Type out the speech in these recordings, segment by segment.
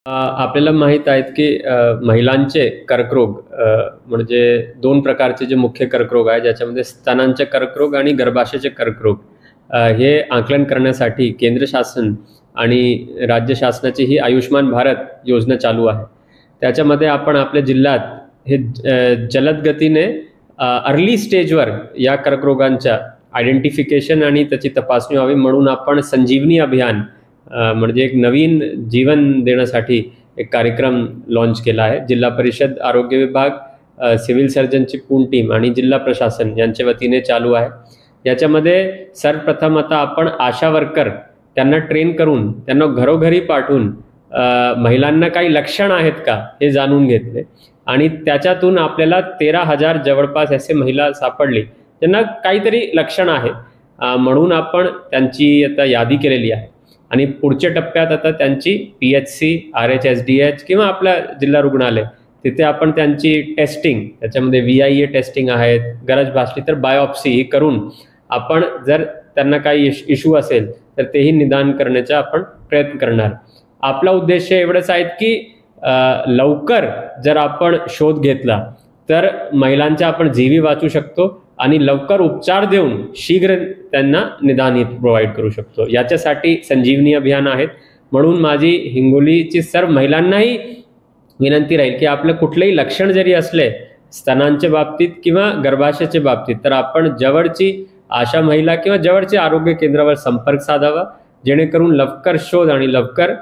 आपल्याला माहीत आहेत की महिलांचे कर्करोग म्हणजे 2 प्रकारचे जे मुख्य कर्करोग आहेत, ज्याच्यामध्ये स्तनांचे कर्करोग आणि गर्भाशयाचे कर्करोग हे आकलन करण्यासाठी केंद्र शासन आणि राज्य शासनाची ही आयुष्मान भारत योजना चालू आहे. त्याच्यामध्ये आपण आपल्या जिल्ह्यात हे जलद गतीने अर्ली स्टेजवर या कर्करोगांच्या आयडेंटिफिकेशन आणि त्याची तपासणी व्हावी म्हणून आपण संजीवनी अभियान म्हणजे एक नवीन जीवन देण्यासाठी एक कार्यक्रम लॉन्च केला आहे. जिल्हा परिषद आरोग्य विभाग, सिव्हिल सर्जनची पूर्ण टीम आणि जिल्हा प्रशासन यांच्या वतीने चालू आहे. याच्यामध्ये सर्वप्रथम आता आपण आशा वर्कर त्यांना ट्रेन करून त्यांना घरोघरी पाठवून महिलांना काही लक्षण आहेत का हे जाणून घेतले आणि त्याच्यातून आपल्याला 13,000 जवळपास असे महिला सापडली त्यांना काहीतरी लक्षण आहे. म्हणून आपण त्यांची आता यादी केलेली आहे आणि पुढच्या टप्प्यात आता त्यांची PHC, RHSDH किंवा आपल्या जिल्हा रुग्णालय तिथे आपण त्यांची टेस्टिंग, त्याच्यामध्ये VIA टेस्टिंग आहेत, गरज भासली तर बायोप्सी ही करून आपण जर त्यांना काही इश्यू असेल तर तेही निदान करण्याचा आपण प्रयत्न करणार. आपला उद्देश एवढंच आहे की लवकर जर आपण शोध घेतला तर महिलांच्या आपण जीवी वाचू शकतो आणि लवकर उपचार देऊन शीघ्र त्यांना निदान प्रोव्हाइड करू शकतो. याच्यासाठी संजीवनी अभियान आहेत. म्हणून माझी हिंगोलीची सर्व महिलांनाही विनंती राहील की आपलं कुठलेही लक्षण जरी असले स्तनांच्या बाबतीत किंवा गर्भाशयाच्या बाबतीत तर आपण जवळची आशा महिला किंवा जवळचे आरोग्य केंद्रावर संपर्क साधावा, जेणेकरून लवकर शोध आणि लवकर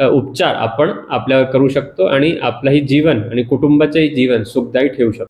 उपचार आपण आपल्यावर करू शकतो आणि आपलंही जीवन आणि कुटुंबाचंही जीवन सुखदायी ठेवू शकतो.